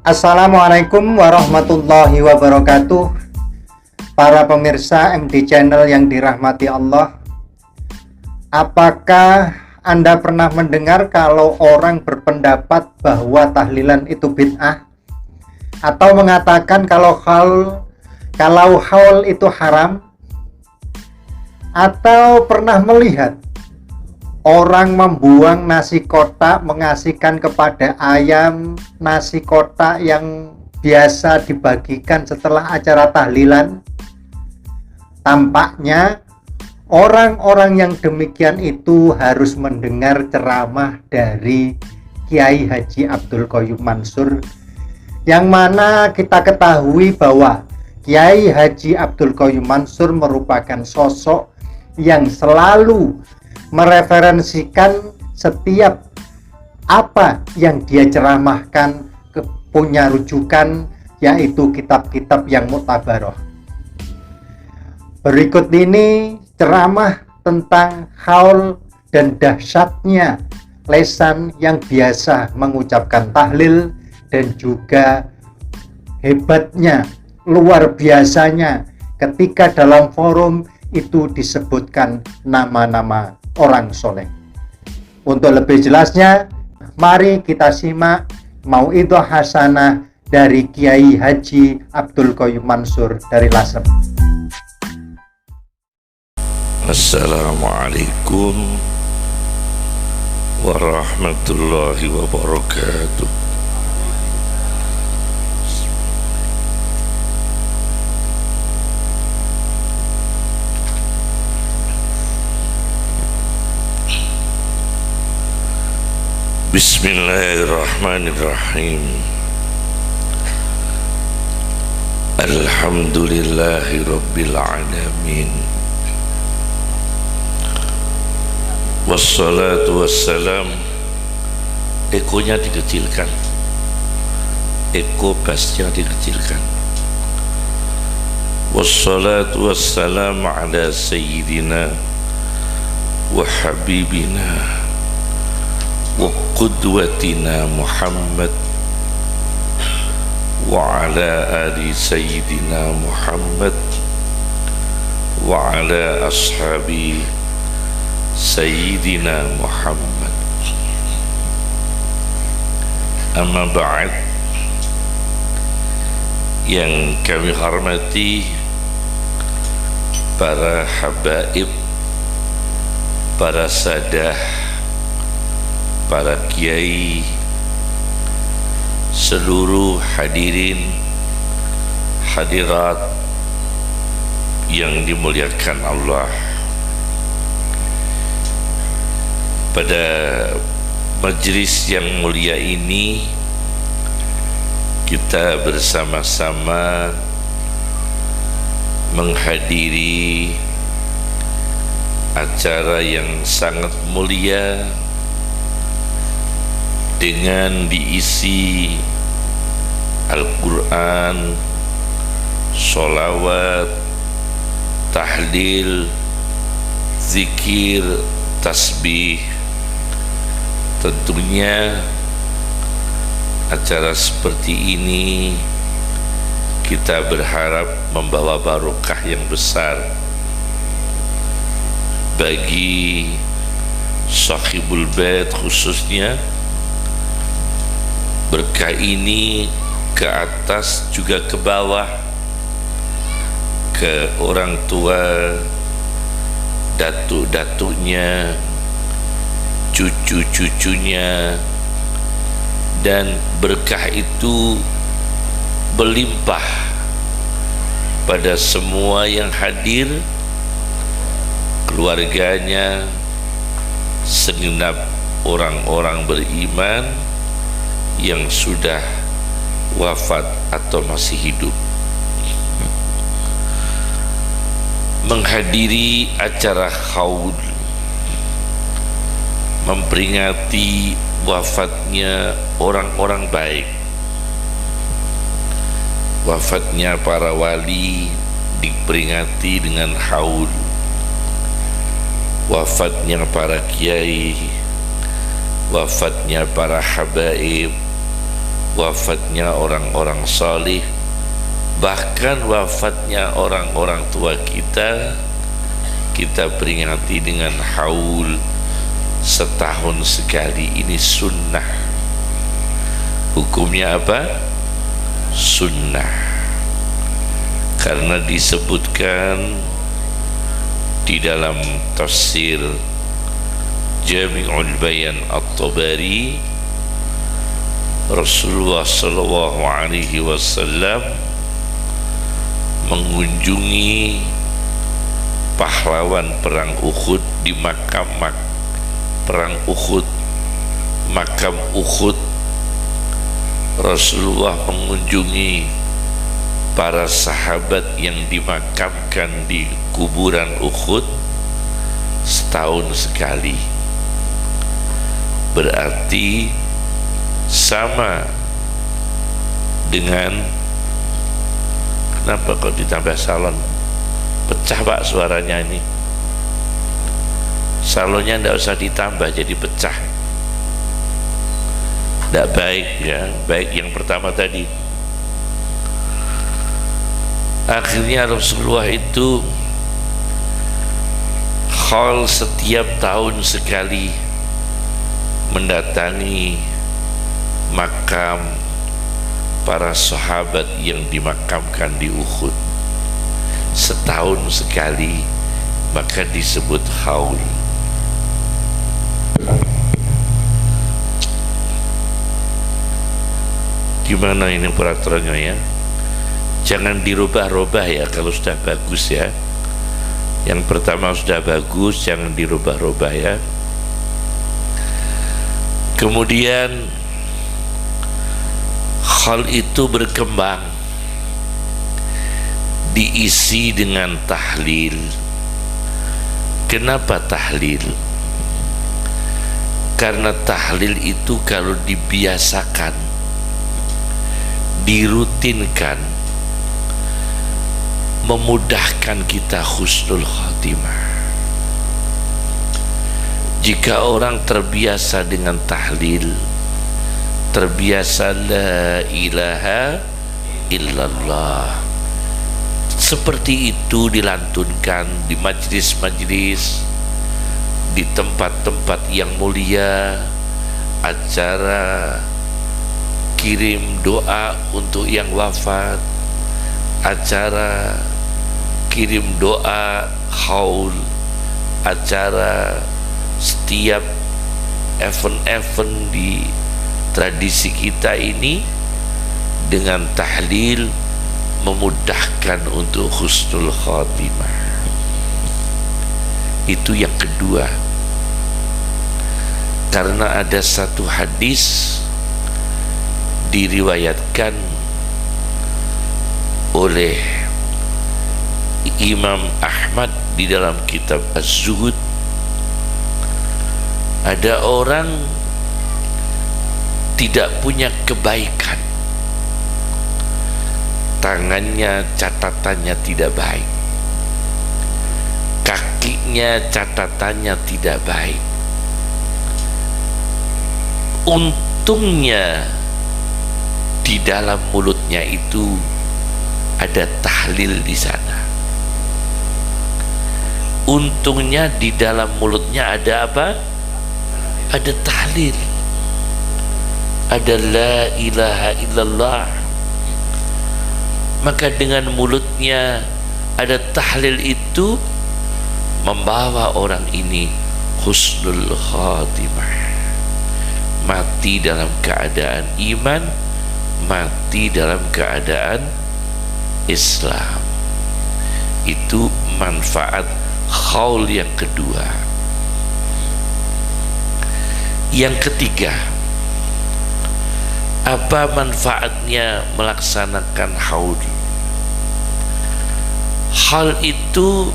Assalamualaikum warahmatullahi wabarakatuh. Para pemirsa MD Channel yang dirahmati Allah, apakah Anda pernah mendengar kalau orang berpendapat bahwa tahlilan itu bid'ah, atau mengatakan kalau haul itu haram? Atau pernah melihat orang membuang nasi kotak mengasihkan kepada ayam nasi kotak yang biasa dibagikan setelah acara tahlilan? Tampaknya orang-orang yang demikian itu harus mendengar ceramah dari Kiai Haji Abdul Qoyum Mansur, yang mana kita ketahui bahwa Kiai Haji Abdul Qoyum Mansur merupakan sosok yang selalu mereferensikan setiap apa yang dia ceramahkan punya rujukan, yaitu kitab-kitab yang muktabaroh. Berikut ini ceramah tentang haul dan dahsyatnya lesan yang biasa mengucapkan tahlil, dan juga hebatnya, luar biasanya ketika dalam forum itu disebutkan nama-nama orang soleh. Untuk lebih jelasnya, mari kita simak mauidhah hasanah dari Kiai Haji Abdul Qoyum Mansur dari Lasem. Assalamualaikum warahmatullahi wabarakatuh. Bismillahirrahmanirrahim. Alhamdulillahi rabbil alamin. Wassalatu wassalam. Ekonya dikecilkan, eko bassnya dikecilkan. Wassalatu wassalam ala sayyidina wa habibina wa qudwatina Muhammad wa ala ali sayyidina Muhammad wa ala ashabi sayyidina Muhammad. Amma ba'd. Yang kami hormati para habaib, para sadah, para kiai, seluruh hadirin hadirat yang dimuliakan Allah. Pada majelis yang mulia ini, kita bersama-sama menghadiri acara yang sangat mulia dengan diisi Al-Quran, sholawat, tahlil, zikir, tasbih. Tentunya acara seperti ini kita berharap membawa barokah yang besar bagi sahibul bait, khususnya berkah ini ke atas juga ke bawah, ke orang tua, datuk-datuknya, cucu-cucunya, dan berkah itu berlimpah pada semua yang hadir, keluarganya, segenap orang-orang beriman yang sudah wafat atau masih hidup. Menghadiri acara haul memperingati wafatnya orang-orang baik, wafatnya para wali diperingati dengan haul, wafatnya para kiai, wafatnya para habaib, wafatnya orang-orang salih, bahkan wafatnya orang-orang tua kita, kita peringati dengan haul setahun sekali. Ini sunnah. Hukumnya apa? Sunnah. Karena disebutkan di dalam tafsir Jami'ul Bayan At-Tabari, Rasulullah sallallahu alaihi wasallam mengunjungi pahlawan perang Uhud di makam perang Uhud, makam Uhud. Rasulullah mengunjungi para sahabat yang dimakamkan di kuburan Uhud setahun sekali. Berarti sama dengan, kenapa kok ditambah salon? Pecah Pak suaranya ini. Salonnya tidak usah ditambah, jadi pecah. Tidak baik ya, baik yang pertama tadi. Akhirnya Rasulullah itu haul setiap tahun sekali mendatangi makam para sahabat yang dimakamkan di Uhud setahun sekali, maka disebut haul. Gimana ini peraturannya ya? Jangan dirubah-rubah ya kalau sudah bagus ya. Yang pertama sudah bagus, jangan dirubah-rubah ya. Kemudian hal itu berkembang, diisi dengan tahlil. Kenapa tahlil? Karena tahlil itu kalau dibiasakan, dirutinkan, memudahkan kita husnul khatimah. Jika orang terbiasa dengan tahlil, terbiasa la ilaha illallah, seperti itu dilantunkan di majlis-majlis, di tempat-tempat yang mulia, acara kirim doa untuk yang wafat, acara kirim doa haul, acara setiap event-event di tradisi kita ini, dengan tahlil memudahkan untuk husnul khatimah. Itu yang kedua. Karena ada satu hadis diriwayatkan oleh Imam Ahmad di dalam kitab Az-Zuhud, ada orang tidak punya kebaikan, tangannya catatannya tidak baik, kakinya catatannya tidak baik. Untungnya di dalam mulutnya itu ada tahlil di sana. Untungnya di dalam mulutnya ada apa? Ada tahlil, ada la ilaha illallah. Maka dengan mulutnya ada tahlil itu membawa orang ini husnul khatimah, mati dalam keadaan iman, mati dalam keadaan Islam. Itu manfaat haul yang kedua. Yang ketiga, apa manfaatnya melaksanakan haul? Hal itu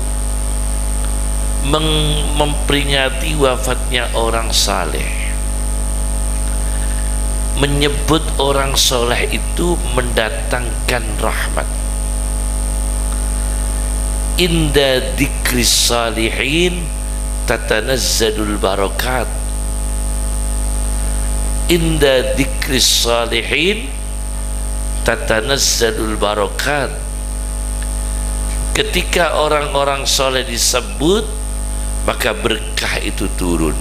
memperingati wafatnya orang saleh. Menyebut orang soleh itu mendatangkan rahmat. Inda dzikris salihin tatanazzalul barakat. inda dzikris salihin tatanazzalul barakat. Ketika orang-orang soleh disebut, maka berkah itu turun.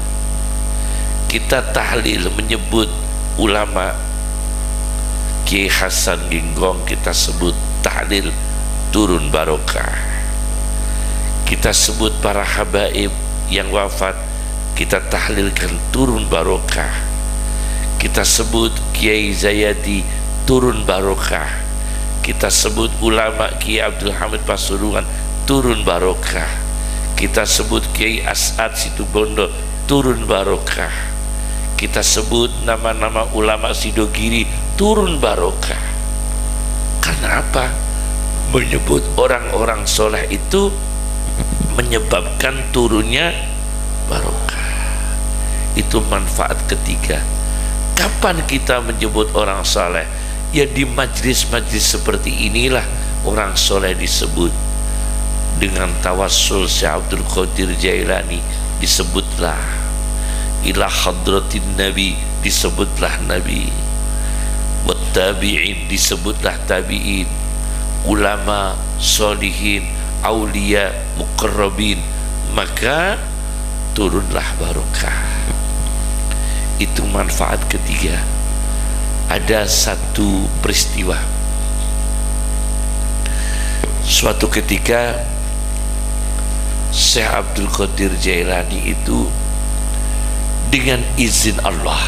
Kita tahlil menyebut ulama, Kiai Hasan Ginggong, kita sebut tahlil, turun barokah. Kita sebut para habaib yang wafat, kita tahlilkan, turun barokah. Kita sebut Kiai Zayadi, turun barokah. Kita sebut ulama Kiai Abdul Hamid Pasuruan, turun barokah. Kita sebut Kiai As'ad Situbondo, turun barokah. Kita sebut nama-nama ulama Sidogiri, turun barokah. Karena apa? Menyebut orang-orang soleh itu menyebabkan turunnya barokah. Itu manfaat ketiga. Kapan kita menyebut orang soleh? Ya di majlis-majlis seperti inilah orang soleh disebut. Dengan tawassul Syekh Abdul Qadir Jailani disebutlah, ila hadratin Nabi disebutlah Nabi, wattabi'in disebutlah tabi'in, ulama, solihin, aulia, muqarrabin, maka turunlah barokah. Itu manfaat ketiga. Ada satu peristiwa, suatu ketika Syekh Abdul Qadir Jailani itu dengan izin Allah,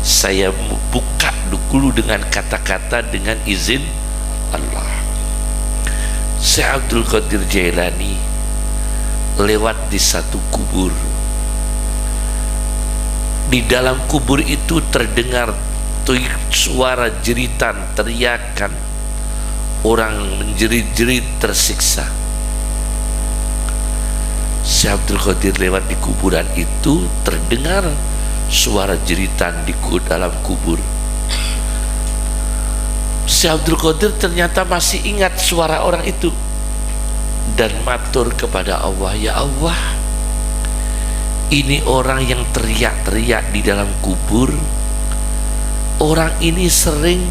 saya buka dulu dengan kata-kata dengan izin Allah. Syekh Abdul Qadir Jailani lewat di satu kubur. Di dalam kubur itu terdengar suara jeritan, teriakan orang menjerit-jerit tersiksa. Syekh Abdul Qadir lewat di kuburan itu, terdengar suara jeritan di dalam kubur. Syekh Abdul Qadir ternyata masih ingat suara orang itu dan matur kepada Allah, ya Allah, ini orang yang teriak-teriak di dalam kubur, orang ini sering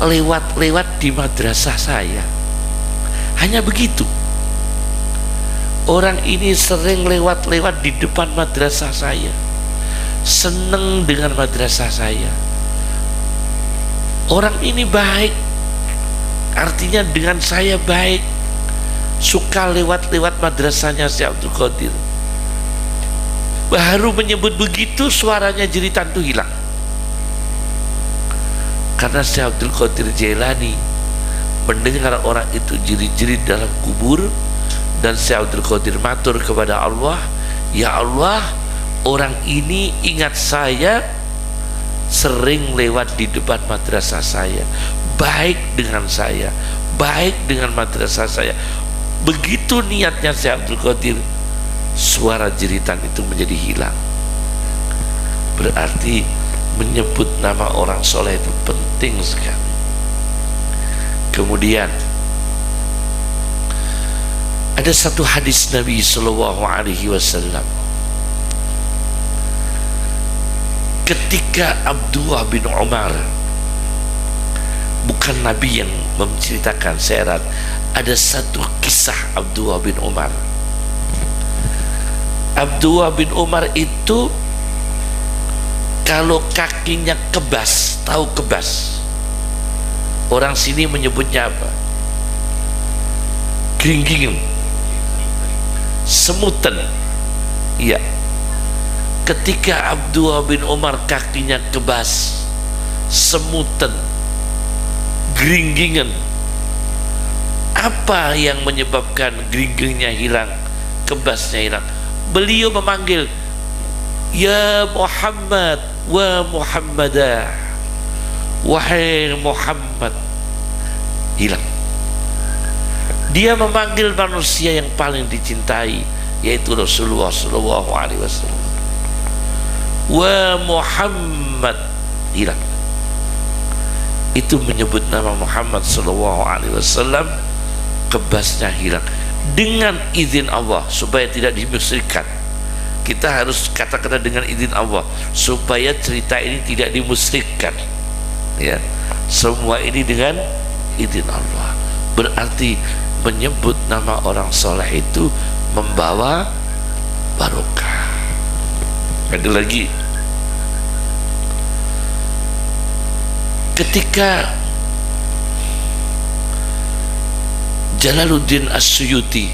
lewat-lewat di madrasah saya. Hanya begitu. Orang ini sering lewat-lewat di depan madrasah saya, seneng dengan madrasah saya. Orang ini baik, artinya dengan saya baik, suka lewat-lewat madrasahnya Syekh Abdul Qadir. Baru menyebut begitu, suaranya jeritan itu hilang. Karena Syekh Abdul Qadir Jailani mendengar orang itu jerit-jerit dalam kubur, dan Syekh Abdul Qadir matur kepada Allah, ya Allah, orang ini ingat saya, sering lewat di depan madrasah saya, baik dengan saya, baik dengan madrasah saya. Begitu niatnya Syekh Abdul Qadir, suara jeritan itu menjadi hilang. Berarti menyebut nama orang soleh itu penting sekali. Kemudian ada satu hadis Nabi Sallallahu Alaihi Wasallam, ketika Abdullah bin Umar, bukan Nabi yang menceritakan, syarat, ada satu kisah Abdullah bin Umar. Abdullah bin Umar itu kalau kakinya kebas, tahu kebas, orang sini menyebutnya apa? Gringging, semutan. Iya. Ketika Abdullah bin Umar kakinya kebas, semutan, gringgingan, apa yang menyebabkan gringgingnya hilang, kebasnya hilang? Beliau memanggil, ya Muhammad wa Muhammadah, wahai Muhammad. Hilang. Dia memanggil manusia yang paling dicintai, yaitu Rasulullah Sallallahu Alaihi Wasallam. Wa Muhammad, hilang. Itu menyebut nama Muhammad Sallallahu Alaihi Wasallam, kebasnya hilang. Dengan izin Allah, supaya tidak dimusyrikan, kita harus kata-kata dengan izin Allah supaya cerita ini tidak dimusyrikkan, ya. Semua ini dengan izin Allah. Berarti menyebut nama orang soleh itu membawa barokah. Ada lagi, ketika Jalaluddin As-Suyuti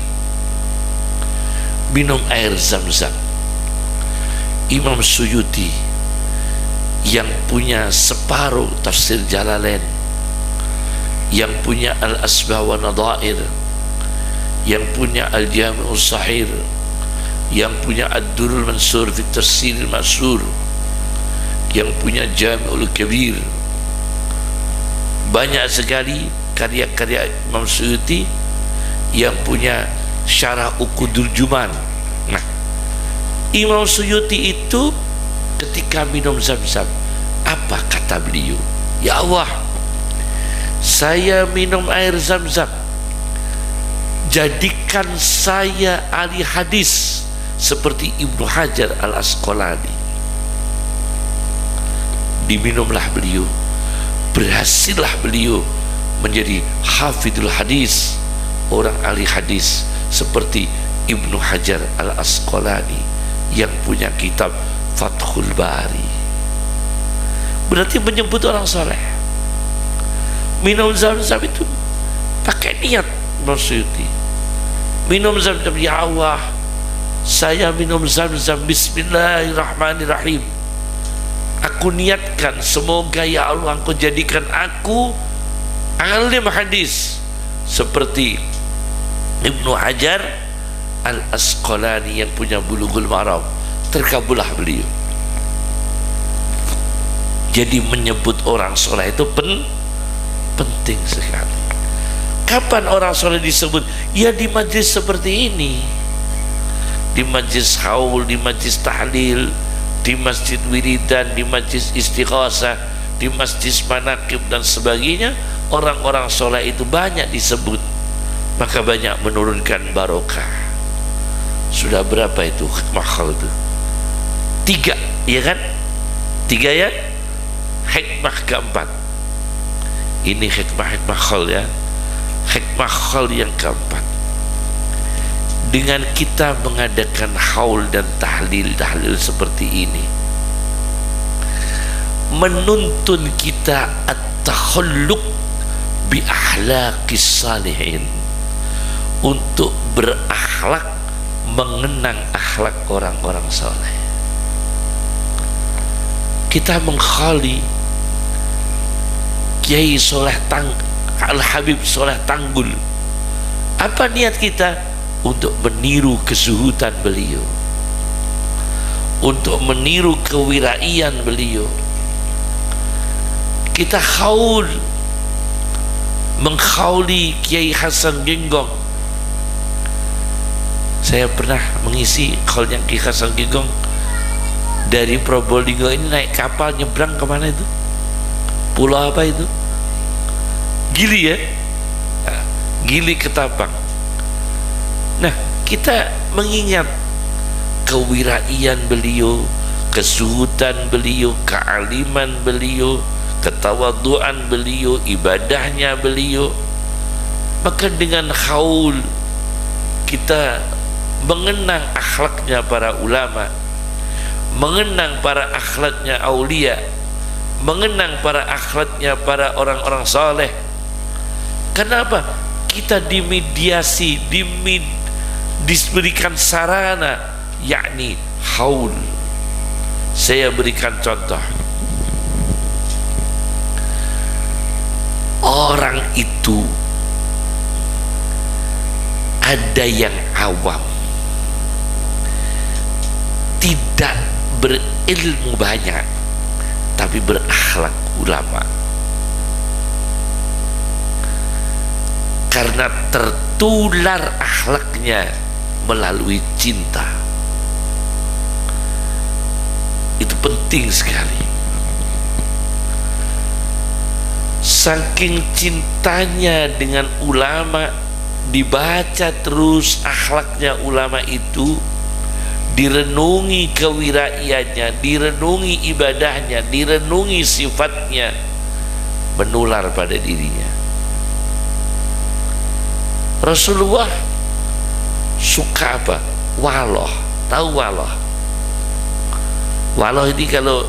minum air Zam-Zam, Imam Suyuti yang punya separuh tafsir Jalalain, yang punya Al-Asbah wa Nadhair, yang punya Al-Jami'ul Sahir, yang punya Ad-Durrul Mansur fi Tafsiril Ma'sur, yang punya Jami'ul Kabir. Banyak sekali karya-karya Imam Suyuti yang punya Syarah Uqudul Juman. Nah, Imam Suyuti itu ketika minum Zam-Zam, apa kata beliau? Ya Allah, saya minum air Zam-Zam, jadikan saya ahli hadis seperti Ibnu Hajar Al-Asqalani. Diminumlah beliau, berhasillah beliau menjadi hafidul hadis, orang ahli hadis seperti Ibnu Hajar Al-Asqalani yang punya kitab Fathul Bari. Berarti menyebut orang soleh. Minum Zam-Zam itu pakai niat Imam Suyuti. Minum Zam-Zam, ya Allah, saya minum Zam-Zam, bismillahirrahmanirrahim, aku niatkan semoga ya Allah engkau jadikan aku alim hadis seperti Ibnu Hajar Al-Asqalani yang punya Bulughul Maram. Terkabullah beliau. Jadi menyebut orang soleh itu penting sekali. Kapan orang soleh disebut? Ya di majlis seperti ini, di majlis haul, di majlis tahlil, di masjid wiridan, di majlis istighosah, di masjid manaqib dan sebagainya. Orang-orang soleh itu banyak disebut, maka banyak menurunkan barokah. Sudah berapa itu hikmah khol itu? 3, ya kan? 3 ya. Hikmah keempat, ini hikmah khol ya. Hikmah khol yang keempat, dengan kita mengadakan haul dan tahlil seperti ini, menuntun kita at-takhalluq bi akhlaqis salihin, untuk berakhlak mengenang akhlak orang-orang saleh. Kita mengkhali Kiai Soleh Al-Habib Soleh Tanggul. Apa niat kita? Untuk meniru kesuhutan beliau, untuk meniru kewiraian beliau. Kita haul, menghauli Kiai Hasan Genggong. Saya pernah mengisi haulnya Kiai Hasan Genggong. Dari Probolinggo ini naik kapal nyebrang kemana itu? Pulau apa itu? Gili ya? Gili Ketapang. Nah, kita mengingat kewiraian beliau, kesuhutan beliau, kealiman beliau, ketawaduan beliau, ibadahnya beliau. Maka dengan haul kita mengenang akhlaknya para ulama, mengenang para akhlaknya aulia, mengenang para akhlaknya para orang-orang saleh. Kenapa? Kita dimediasi, diberikan sarana, yakni haul. Saya berikan contoh. Orang itu ada yang awam, tidak berilmu banyak, tapi berakhlak ulama. Karena tertular akhlaknya melalui cinta. Itu penting sekali. Saking cintanya dengan ulama, dibaca terus akhlaknya ulama itu, direnungi kewiraiannya, direnungi ibadahnya, direnungi sifatnya, menular pada dirinya. Rasulullah suka apa? Waloh. Tahu waloh? Waloh ini kalau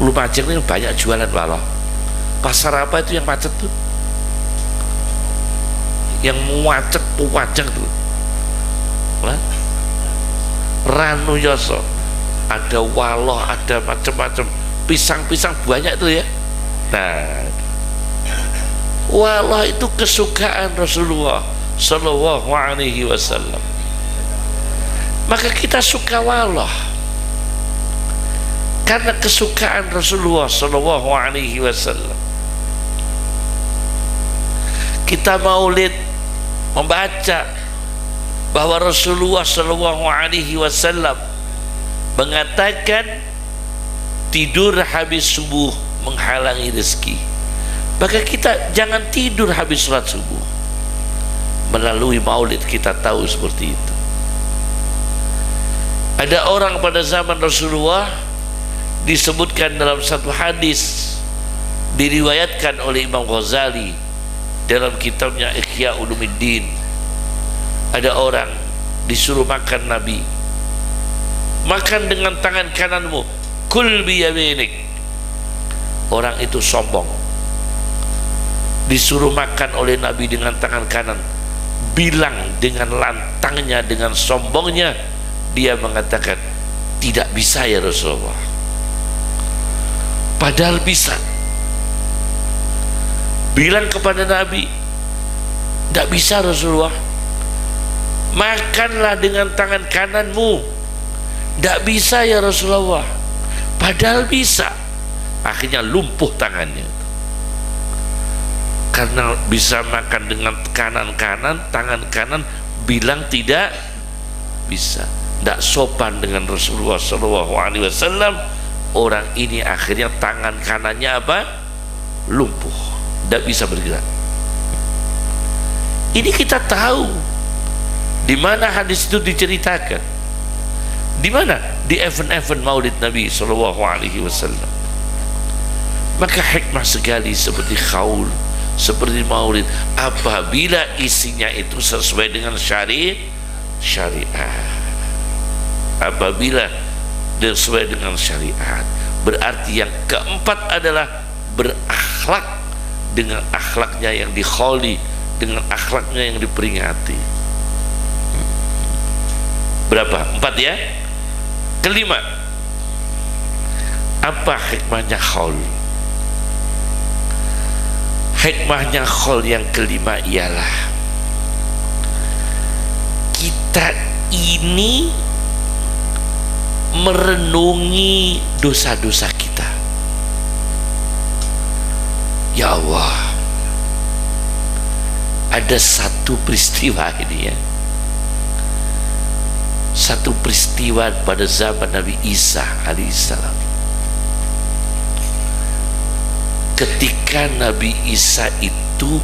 Lumajang ini banyak jualan waloh. Pasar apa itu yang macet tuh? Yang macet tuh. Ranu Yoso, ada waloh, ada macam-macam, pisang-pisang banyak tuh ya. Nah, waloh itu kesukaan Rasulullah Sallallahu Alaihi Wasallam. Maka kita suka waloh karena kesukaan Rasulullah Sallallahu Alaihi Wasallam. Kita maulid, membaca bahwa Rasulullah Sallallahu Alaihi Wasallam mengatakan tidur habis subuh menghalangi rezeki. Maka kita jangan tidur habis sholat subuh. Melalui maulid kita tahu seperti itu. Ada orang pada zaman Rasulullah, disebutkan dalam satu hadis, diriwayatkan oleh Imam Ghazali dalam kitabnya Ihya Ulumuddin. Ada orang disuruh makan Nabi, makan dengan tangan kananmu, kul biyaminik. Orang itu sombong, disuruh makan oleh Nabi dengan tangan kanan, bilang dengan lantangnya, dengan sombongnya, dia mengatakan tidak bisa ya Rasulullah, padahal bisa. Bilang kepada Nabi, tidak bisa Rasulullah, makanlah dengan tangan kananmu. Tidak bisa ya Rasulullah, padahal bisa. Akhirnya lumpuh tangannya karena bisa makan dengan kanan, tangan kanan, bilang tidak bisa. Tidak sopan dengan Rasulullah Sallallahu Alaihi Wasallam. Orang ini akhirnya tangan kanannya apa? Lumpuh, tidak bisa bergerak. Ini kita tahu di mana hadis itu diceritakan. Di mana? Di event-event Maulid Nabi Sallallahu Alaihi Wasallam. Maka hikmah sekali seperti khaul, seperti maulid, apabila isinya itu sesuai dengan syariat. Apabila sesuai dengan syariat, berarti yang keempat adalah berakhlak dengan akhlaknya yang dikholi, dengan akhlaknya yang diperingati. Berapa? 4 ya. Kelima, apa hikmahnya khaul? Hikmahnya khol yang kelima ialah kita ini merenungi dosa-dosa kita. Ya Allah, ada satu peristiwa ini ya, satu peristiwa pada zaman Nabi Isa alaihissalam. Ketika Nabi Isa itu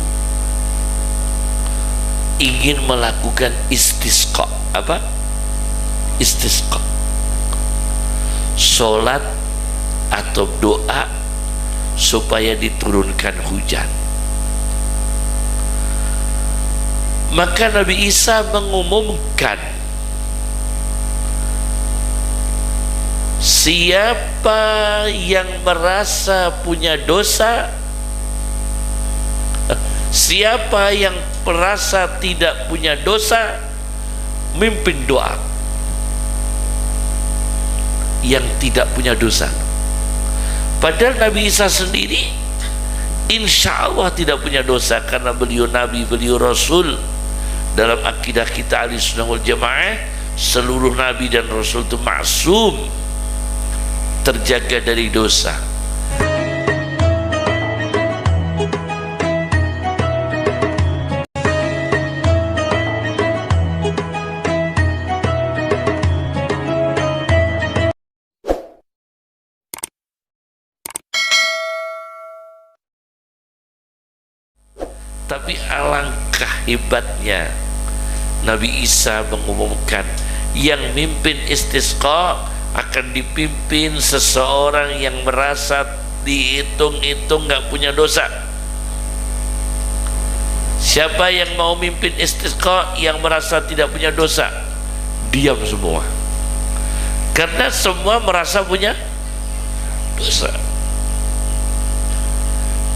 ingin melakukan istisqa. Apa? Istisqa, sholat atau doa supaya diturunkan hujan. Maka Nabi Isa mengumumkan, siapa yang merasa punya dosa, siapa yang merasa tidak punya dosa, mimpin doa. Yang tidak punya dosa. Padahal Nabi Isa sendiri insya Allah tidak punya dosa, karena beliau Nabi, beliau Rasul. Dalam akidah kita Ahlussunnah wal Jamaah, seluruh Nabi dan Rasul itu maksum, terjaga dari dosa. Tapi alangkah hebatnya Nabi Isa mengumumkan, Yang mimpin istisqa akan dipimpin seseorang yang merasa dihitung-hitung nggak punya dosa. Siapa yang mau mimpin istisqa yang merasa tidak punya dosa? Diam semua, karena semua merasa punya dosa.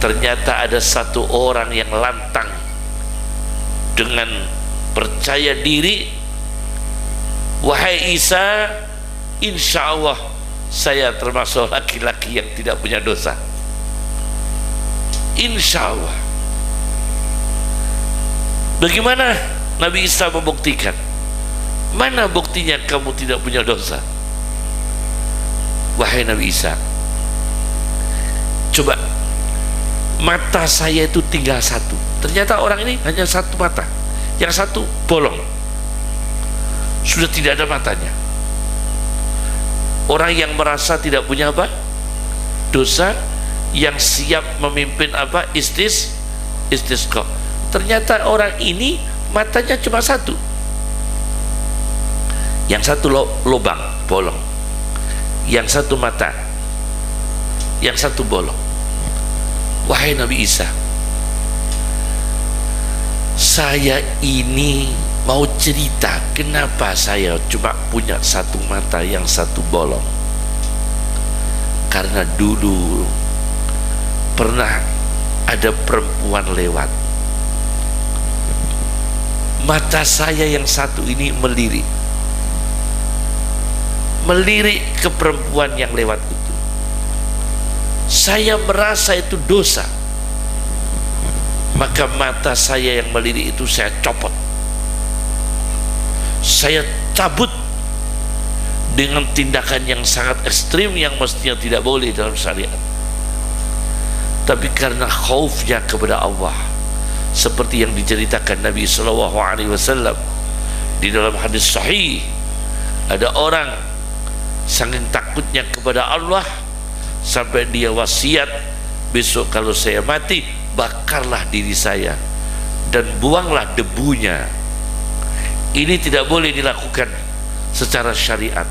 Ternyata ada satu orang yang lantang dengan percaya diri, wahai Isa, insya Allah saya termasuk laki-laki yang tidak punya dosa, insya Allah. Bagaimana Nabi Isa membuktikan? Mana buktinya kamu tidak punya dosa? Wahai Nabi Isa, coba, mata saya itu tinggal satu. Ternyata orang ini hanya satu mata, yang satu bolong, sudah tidak ada matanya. Orang yang merasa tidak punya apa? Dosa, yang siap memimpin apa? Istisqa. Ternyata orang ini matanya cuma satu, yang satu lubang bolong, yang satu mata, yang satu bolong. Wahai Nabi Isa, saya ini mau cerita kenapa saya cuma punya satu mata, yang satu bolong. Karena dulu pernah ada perempuan lewat, mata saya yang satu ini melirik ke perempuan yang lewat itu. Saya merasa itu dosa, maka mata saya yang melirik itu saya copot, saya cabut dengan tindakan yang sangat ekstrim yang mestinya tidak boleh dalam syariat. Tapi karena khaufnya kepada Allah, seperti yang diceritakan Nabi SAW di dalam hadis sahih, ada orang saking takutnya kepada Allah sampai dia wasiat, besok kalau saya mati bakarlah diri saya dan buanglah debunya. Ini tidak boleh dilakukan secara syariat,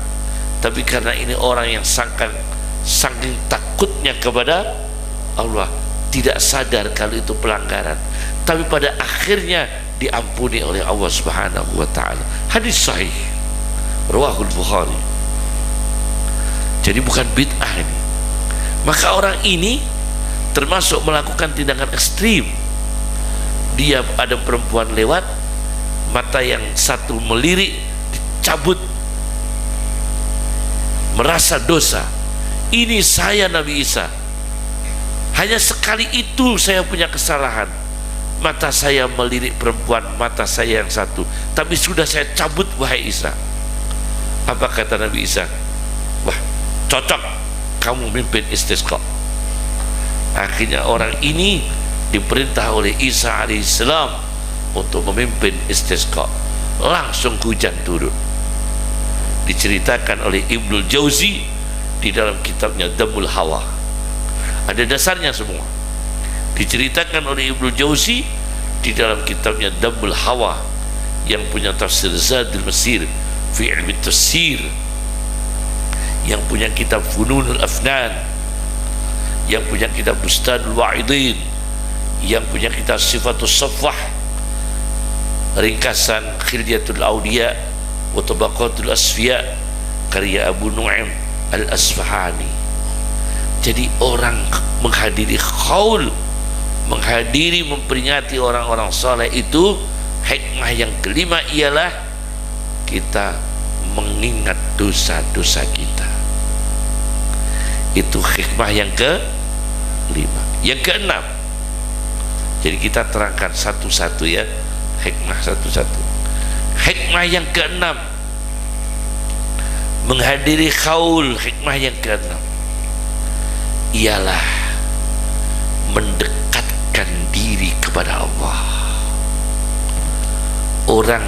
tapi karena ini orang yang saking takutnya kepada Allah, tidak sadar kalau itu pelanggaran, tapi pada akhirnya diampuni oleh Allah Subhanahu wa ta'ala. Hadis sahih rawahul Bukhari. Jadi bukan bid'ah ini. Maka orang ini termasuk melakukan tindakan ekstrim. Dia ada perempuan lewat, mata yang satu melirik dicabut, merasa dosa. Ini saya Nabi Isa, hanya sekali itu saya punya kesalahan, mata saya melirik perempuan, mata saya yang satu, tapi sudah saya cabut wahai Isa. Apa kata Nabi Isa? Wah, cocok kamu mimpin istisqa. Akhirnya orang ini diperintah oleh Isa alaihissalam untuk memimpin istisqa. Langsung hujan turun. Diceritakan oleh Ibnul Jauzi di dalam kitabnya Dhammul Hawa. Ada dasarnya semua. Diceritakan oleh Ibnul Jauzi di dalam kitabnya Dhammul Hawa, yang punya tafsir Zadul Masir fi ilmi tafsir, yang punya kitab Fununul Afnan, yang punya kitab Bustanul Wa'idin, yang punya kitab Sifatus Safwah, ringkasan Khilyatul Awliya wa Tabaqatul Asfiya karya Abu Nu'aim Al-Asfahani. Jadi orang menghadiri khaul, menghadiri memperingati orang-orang saleh itu, hikmah yang kelima ialah kita mengingat dosa-dosa kita. Itu hikmah yang kelima. Yang keenam, jadi kita terangkan satu-satu ya, hikmah satu-satu. Hikmah yang keenam, menghadiri khaul, hikmah yang keenam ialah mendekatkan diri kepada Allah. Orang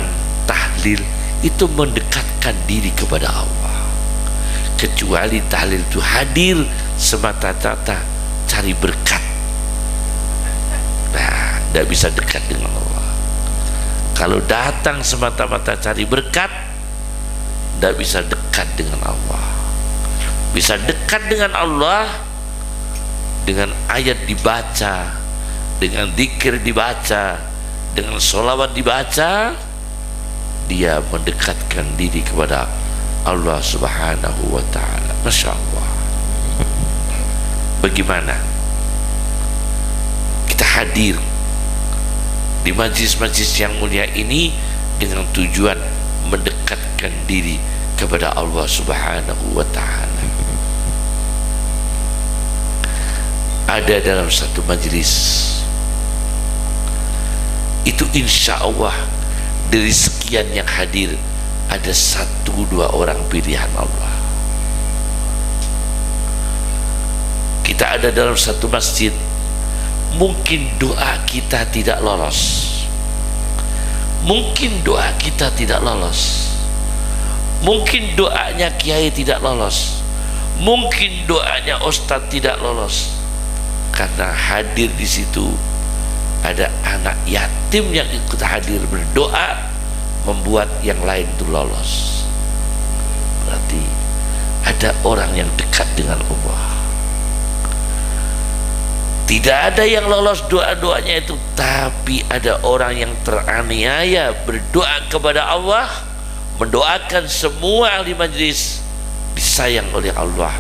tahlil itu mendekatkan diri kepada Allah, kecuali tahlil itu hadir semata-mata cari berkat. Nah, tidak bisa dekat dengan Allah. Kalau datang semata-mata cari berkat, tidak bisa dekat dengan Allah. Bisa dekat dengan Allah dengan ayat dibaca, dengan zikir dibaca, dengan sholawat dibaca, dia mendekatkan diri kepada Allah Subhanahu wa ta'ala. Masya Allah. Bagaimana kita hadir di majlis-majlis yang mulia ini dengan tujuan mendekatkan diri kepada Allah Subhanahu wa ta'ala. Ada dalam satu majlis itu, insya Allah dari sekian yang hadir ada 1-2 orang pilihan Allah. Kita ada dalam satu masjid, mungkin doa kita tidak lolos, mungkin doa kita tidak lolos, mungkin doanya kiai tidak lolos, mungkin doanya ustadz tidak lolos, karena hadir di situ ada anak yatim yang ikut hadir berdoa membuat yang lain itu lolos. Berarti ada orang yang dekat dengan Allah. Tidak ada yang lolos doa-doanya itu, tapi ada orang yang teraniaya berdoa kepada Allah, mendoakan semua ahli majlis, disayang oleh Allah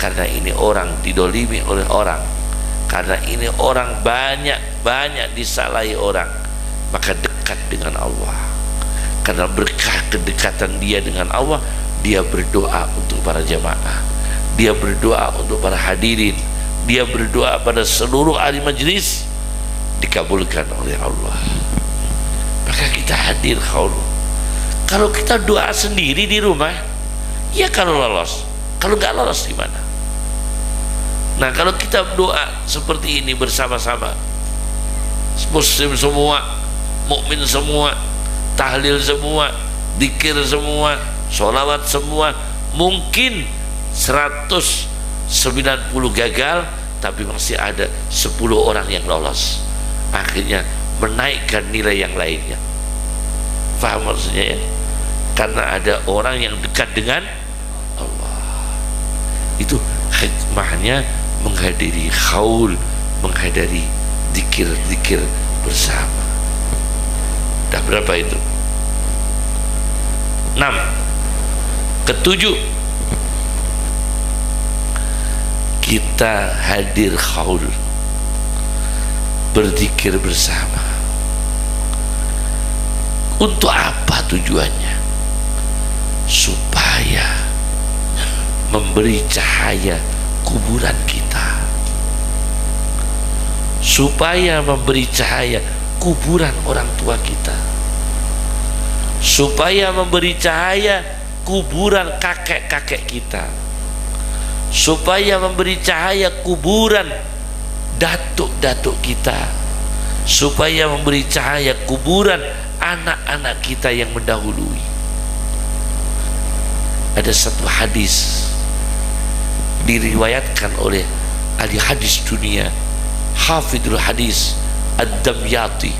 karena ini orang didolimi oleh orang, karena ini orang banyak disalahi orang, maka dekat dengan Allah. Karena berkah kedekatan dia dengan Allah, dia berdoa untuk para jamaah, dia berdoa untuk para hadirin, dia berdoa pada seluruh ahli majlis, dikabulkan oleh Allah. Maka kita hadir khaulu. Kalau kita doa sendiri di rumah, ya kalau lolos, kalau nggak lolos gimana? Nah, kalau kita doa seperti ini bersama-sama, muslim semua, mukmin semua, tahlil semua, zikir semua, sholawat semua, mungkin 190 gagal, tapi masih ada 10 orang yang lolos, akhirnya menaikkan nilai yang lainnya. Faham maksudnya ya? Karena ada orang yang dekat dengan Allah. Itu hikmahnya menghadiri khaul, menghadiri zikir-zikir bersama. Dah berapa itu? 6. Ketujuh, kita hadir khaul, berzikir bersama. Untuk apa tujuannya? Supaya memberi cahaya kuburan kita, supaya memberi cahaya kuburan orang tua kita, supaya memberi cahaya kuburan kakek-kakek kita, supaya memberi cahaya kuburan datuk-datuk kita, supaya memberi cahaya kuburan anak-anak kita yang mendahului. Ada satu hadis diriwayatkan oleh ahli hadis dunia, hafidul hadis Ad-Damyati.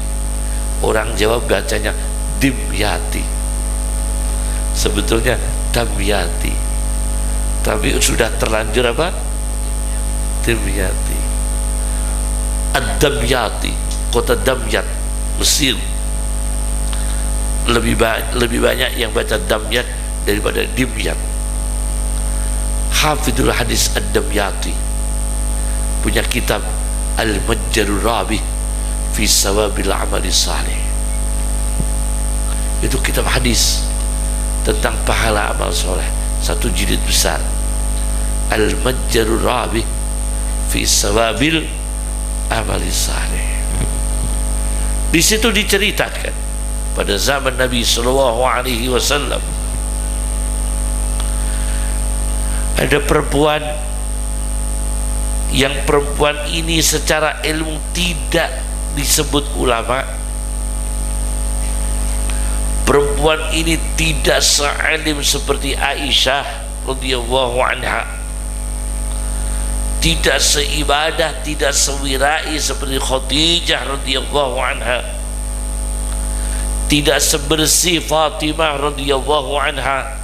Orang Jawa bacanya Dimyati, sebetulnya Damyati, tapi sudah terlanjur apa? Dimyati. Ad-Damyati, kota Damyat, Mesir. Lebih banyak yang baca Damyat daripada Dimyat. Hafidul hadis Ad-Damyati punya kitab Al-Majjarur Rabih fi Sawabil Amali Salih. Itu kitab hadis tentang pahala amal soleh, satu jilid besar. Al-Majjarur Rabih fi Sawabil Amali Salih. Di situ diceritakan pada zaman Nabi Sallallahu Alaihi Wasallam ada perempuan yang perempuan ini secara ilmu tidak disebut ulama. Perempuan ini tidak sealim seperti Aisyah radhiyallahu anha, tidak seibadah, tidak sewirai seperti Khadijah radhiyallahu anha, tidak sebersih Fatimah radhiyallahu anha,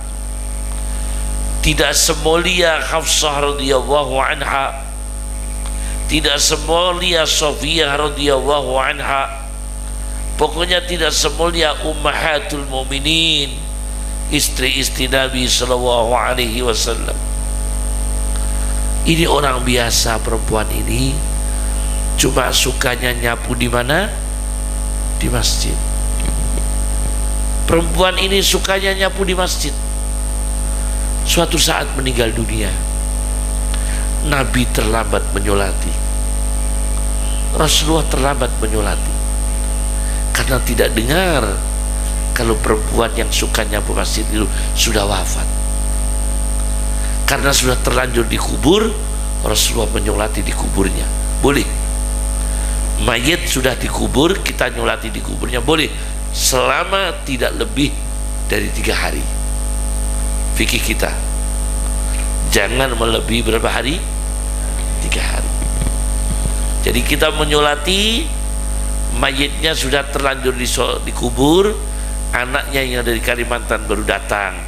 tidak semulia Hafsah radhiyallahu anha, tidak semulia Sofiyah radhiyallahu anha, pokoknya tidak semulia ummahatul mukminin, istri-istri Nabi sallallahu alaihi wasallam. Ini orang biasa, perempuan ini cuma sukanya nyapu di mana? Di masjid. Perempuan ini sukanya nyapu di masjid. Suatu saat meninggal dunia, Nabi terlambat menyolati, Rasulullah terlambat menyolati, karena tidak dengar kalau perempuan yang suka nyapu masjid itu sudah wafat. Karena sudah terlanjur dikubur, Rasulullah menyolati di kuburnya. Boleh. Mayit sudah dikubur, kita nyolati di kuburnya boleh, selama tidak lebih dari 3 hari. Fikih kita, jangan melebihi berapa hari? 3 hari. Jadi kita menyolati, mayitnya sudah terlanjur dikubur, anaknya yang dari Kalimantan baru datang,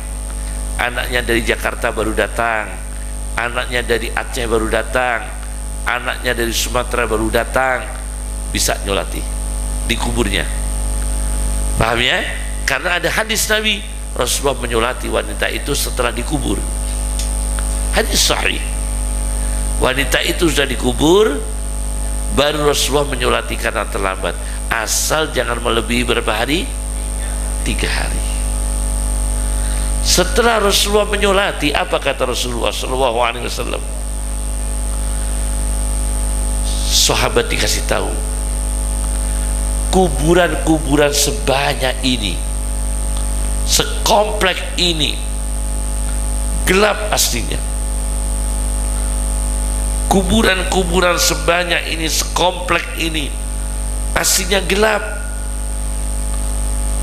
anaknya dari Jakarta baru datang, anaknya dari Aceh baru datang, anaknya dari Sumatera baru datang, bisa nyolati di kuburnya. Paham ya? Karena ada hadis Nabi, Rasulullah menyolati wanita itu setelah dikubur. Hadis sahih. Wanita itu sudah dikubur, baru Rasulullah menyolati karena terlambat. Asal jangan melebihi berapa hari? 3 hari. Setelah Rasulullah menyolati, apa kata Rasulullah sallallahu alaihi wasallam? Sahabat dikasih tahu, kuburan-kuburan sebanyak ini, sekomplek ini, gelap aslinya. Kuburan-kuburan sebanyak ini, sekomplek ini, aslinya gelap.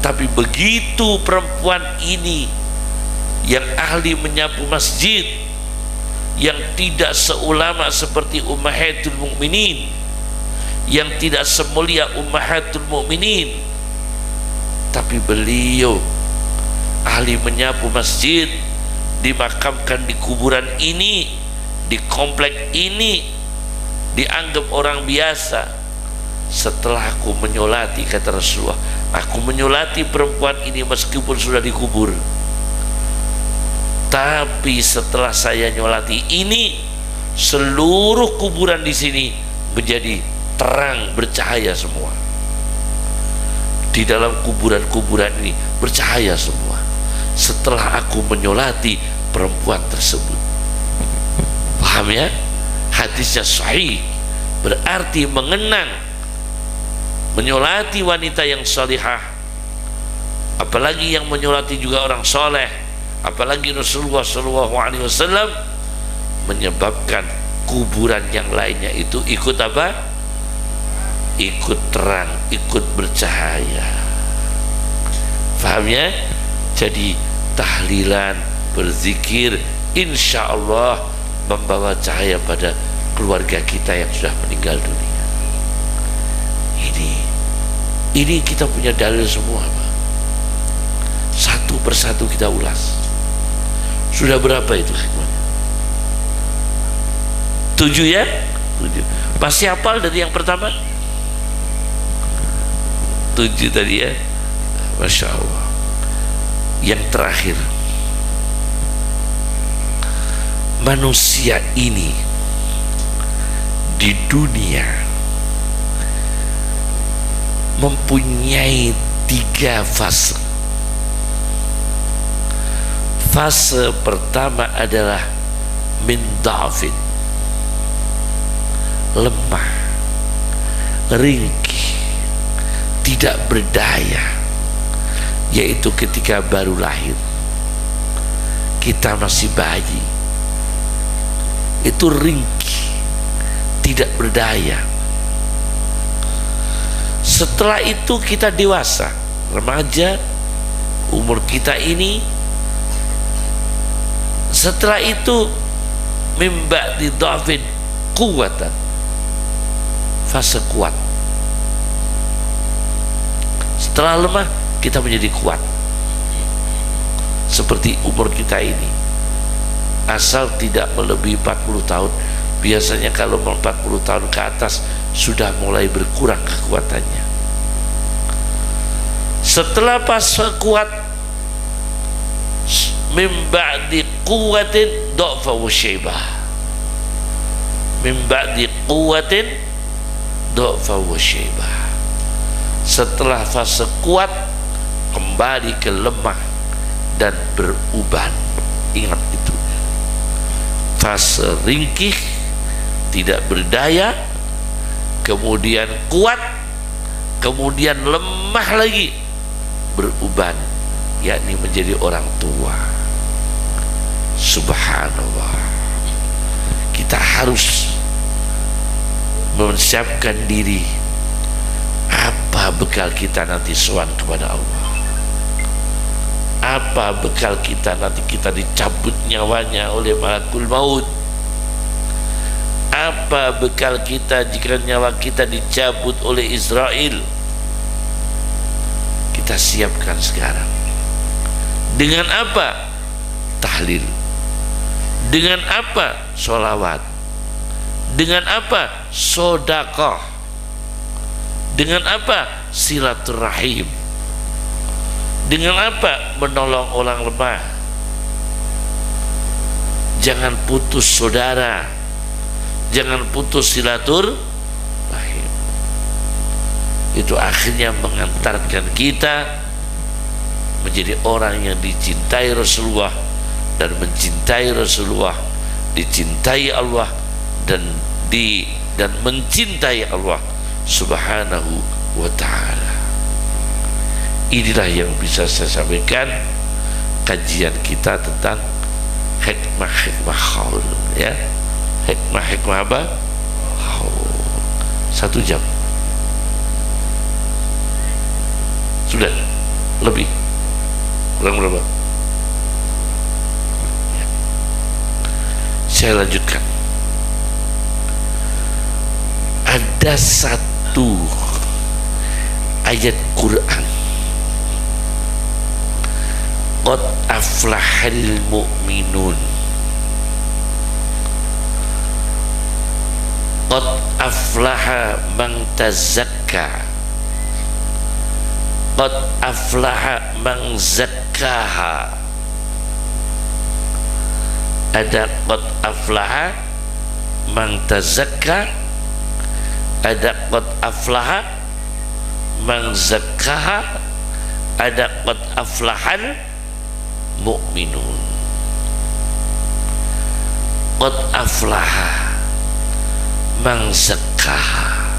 Tapi begitu perempuan ini yang ahli menyapu masjid, yang tidak seulama seperti ummahatul mukminin, yang tidak semulia ummahatul mukminin, tapi beliau ahli menyapu masjid, dimakamkan di kuburan ini, di komplek ini, dianggap orang biasa. Setelah aku menyolati, kata Rasulullah, aku menyolati perempuan ini meskipun sudah dikubur, tapi setelah saya nyolati ini, seluruh kuburan di sini menjadi terang, bercahaya semua. Di dalam kuburan-kuburan ini bercahaya semua setelah aku menyolati perempuan tersebut. Paham ya? Hadisnya sahih, berarti mengenang, menyolati wanita yang salihah, apalagi yang menyolati juga orang soleh, apalagi Rasulullah SAW, menyebabkan kuburan yang lainnya itu ikut apa? Ikut terang, ikut bercahaya. Paham ya? Jadi tahlilan, berzikir, insya Allah membawa cahaya pada keluarga kita yang sudah meninggal dunia. Ini kita punya dalil semua, Pak. Satu persatu kita ulas. Sudah berapa itu hikmahnya? 7 ya? 7. Pasti hafal dari yang pertama? 7 tadi ya? Masya Allah. Yang terakhir, manusia ini di dunia mempunyai 3 fase. Fase pertama adalah min dhafin, lemah, ringkih, tidak berdaya, yaitu ketika baru lahir, kita masih bayi, itu ringkih, tidak berdaya. Setelah itu kita dewasa, remaja, umur kita ini. Setelah itu mimba di dhafin kuwatan, fase kuat. Setelah lemah kita menjadi kuat, seperti umur kita ini. asal tidak melebihi 40 tahun. Biasanya kalau 40 tahun ke atas sudah mulai berkurang kekuatannya. Setelah fase kuat, min ba'di quwwatin dha'fa wa syaibah, min ba'di quwwatin dha'fa wa syaibah. Setelah fase kuat, kembali ke lemah dan beruban. Ingat itu. Fase ringkih, tidak berdaya, kemudian kuat, kemudian lemah lagi, beruban, yakni menjadi orang tua. Subhanallah. Kita harus mempersiapkan diri. Apa bekal kita nanti sowan kepada Allah? Apa bekal kita nanti kita dicabut nyawanya oleh malakul maut? Apa bekal kita jika nyawa kita dicabut oleh Israel? Kita siapkan sekarang. Dengan apa? Tahlil. Dengan apa? Sholawat. Dengan apa? Sodaqah. Dengan apa? Silaturahim. Dengan apa? Menolong orang lemah. Jangan putus saudara, jangan putus silaturahim. Itu akhirnya mengantarkan kita menjadi orang yang dicintai Rasulullah, dan mencintai Rasulullah, dicintai Allah, dan mencintai Allah Subhanahu wa ta'ala. Inilah yang bisa saya sampaikan kajian kita tentang hikmah-hikmah haul, ya. Hikmah-hikmah apa? Haul. 1 jam sudah lebih, kurang berapa? Ya. Saya lanjutkan. Ada satu ayat Quran, qad aflahal mu'minun, qad aflaha man tazakka, qad aflaha man zakkaha. Ada qad aflaha man tazakka, ada qad aflaha man zakkaha, ada qad aflahal mu'minun. Qad aflaha man zakkaha,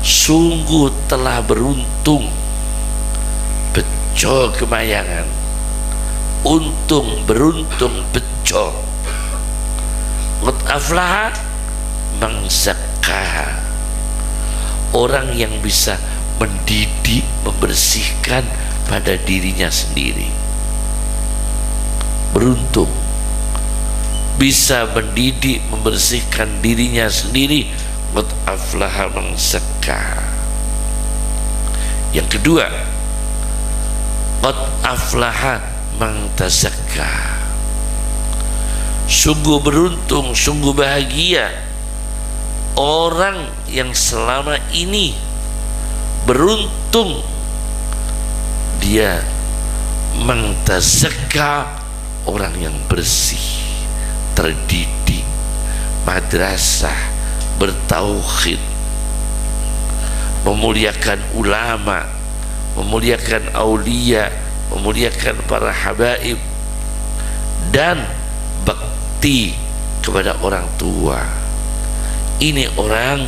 sungguh telah beruntung, bejo kemayangan, untung, beruntung, bejo. Qad aflaha man zakkaha, orang yang bisa mendidik, membersihkan pada dirinya sendiri. Beruntung bisa mendidik, membersihkan dirinya sendiri. Qad aflaha man zakkaha. Yang kedua, qad aflaha man tazakka, sungguh beruntung, sungguh bahagia orang yang selama ini beruntung dia mentazakka, orang yang bersih, terdidik, madrasah, bertauhid, memuliakan ulama, memuliakan aulia, memuliakan para habaib, dan bakti kepada orang tua. Ini orang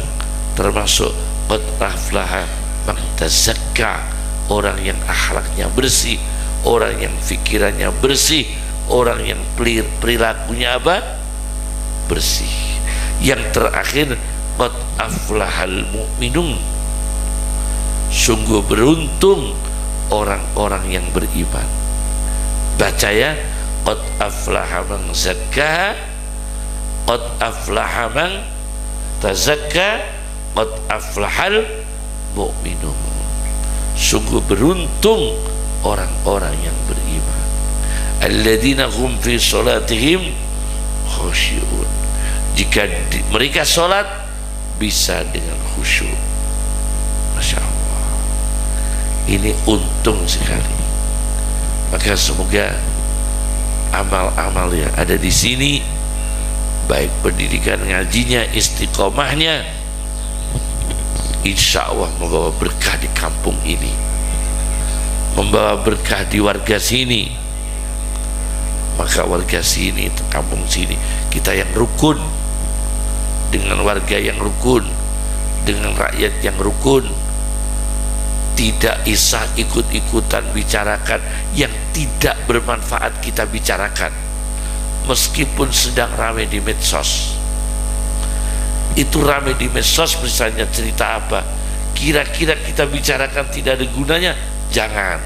termasuk qad aflaha man tazakka, orang yang akhlaknya bersih, orang yang pikirannya bersih, orang yang perilakunya apa? Bersih. Yang terakhir, qad aflahal mu'minun, sungguh beruntung orang-orang yang beriman. Baca ya, qad aflaha man zakkaha, qad aflaha man tazakka, qad aflahal mu'minun, sungguh beruntung orang-orang yang beriman. alladzina hum fi sholatihim khusyu'un. Jika mereka sholat bisa dengan khusyuk. Masya Allah, ini untung sekali. Maka semoga amal-amal yang ada di sini, baik pendidikan ngajinya, istiqomahnya, insya Allah membawa berkah di kampung ini, membawa berkah di warga sini. Maka warga sini, kampung sini, kita yang rukun dengan warga yang rukun, dengan rakyat yang rukun, tidak isah ikut-ikutan bicarakan yang tidak bermanfaat. Kita bicarakan meskipun sedang ramai di medsos. Itu ramai di medsos, misalnya cerita apa, kira-kira kita bicarakan tidak ada gunanya, jangan.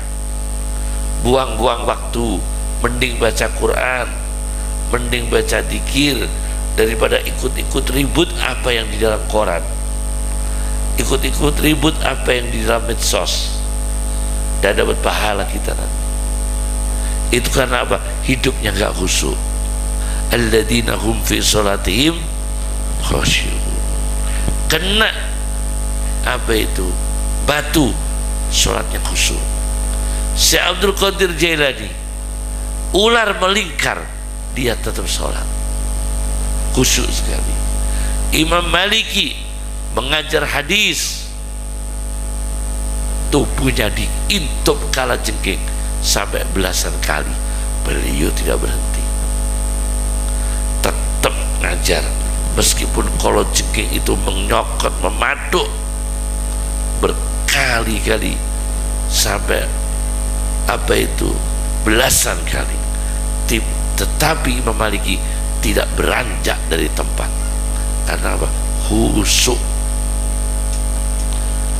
Buang-buang waktu, mending baca Quran, mending baca dzikir, daripada ikut-ikut ribut apa yang di dalam koran, ikut-ikut ribut apa yang di dalam medsos. Dan dapat pahala kita nanti. Itu karena apa? Hidupnya nggak khusyuk. Alladzina hum fi sholatihim khusyu'un. Kena apa itu? Batu, sholatnya khusyuk. Syekh Abdul Qadir Jailani, ular melingkar, dia tetap sholat, khusyuk sekali. Imam Maliki mengajar hadis, tubuhnya diintip kala jengking sampai belasan kali, beliau tidak berhenti, tetap ngajar meskipun kalau jengking itu menyokot, memaduk berkali-kali sampai apa itu belasan kali, tetapi Imam Maliki tidak beranjak dari tempat. Karena apa? Khusyuk.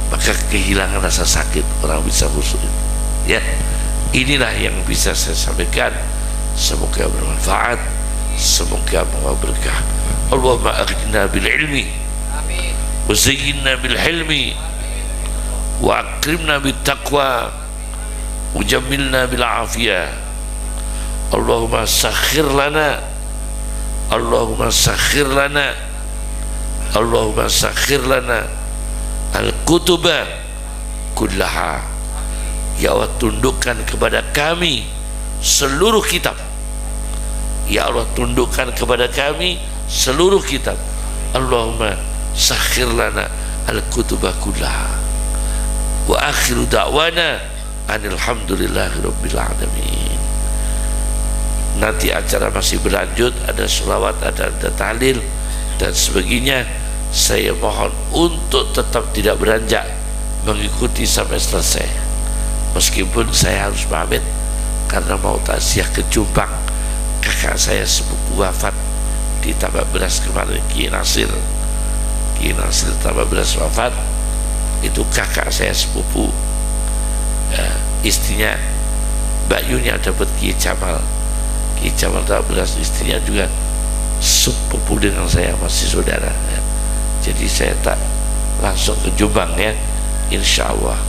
Maka kehilangan rasa sakit orang bisa khusyuk. Ya, inilah yang bisa saya sampaikan. Semoga bermanfaat, semoga membawa berkah. Allahumma aghnina bil ilmi, wa zayyinna bil hilmi, wa akrimna bit taqwa, wa jammilna bil afiyah. Allahumma sakhir lana, Allahumma sakhir lana, Allahumma sakhir lana al-kutuba kullaha. Ya Allah, tundukkan kepada kami seluruh kitab. Ya Allah, tundukkan kepada kami seluruh kitab. Allahumma sakhir lana al-kutuba kullaha. Wa akhiru da'wana anilhamdulillahi rabbil alamin. Nanti acara masih berlanjut, ada sholawat, ada tahlil dan sebagainya. Saya mohon untuk tetap tidak beranjak, mengikuti sampai selesai. Meskipun saya harus pamit karena mau takziah ke Jombang, kakak saya sepupu wafat di Tambak Beras kemarin, Kiai Nasir Tambak Beras wafat. Itu kakak saya sepupu, istrinya Mbak Yunya dapat Kiai Jamal Tambak Beras, istrinya juga sepupu dengan saya, masih saudara ya. Jadi saya tak langsung ke Jombang ya, insya Allah.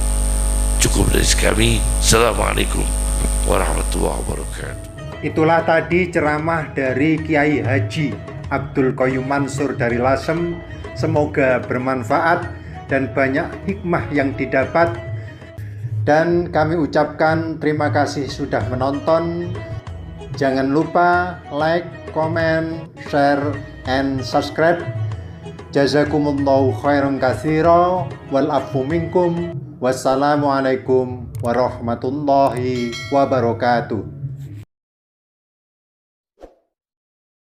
Cukup dari kami. Assalamualaikum warahmatullahi wabarakatuh. Itulah tadi ceramah dari Kiai Haji Abdul Qayyum Mansur dari Lasem. Semoga bermanfaat dan banyak hikmah yang didapat. Dan kami ucapkan terima kasih sudah menonton. Jangan lupa like, comment, share, and subscribe. Jazakumullahu khairan katsira wal afu minkum. Wassalamualaikum warahmatullahi wabarakatuh.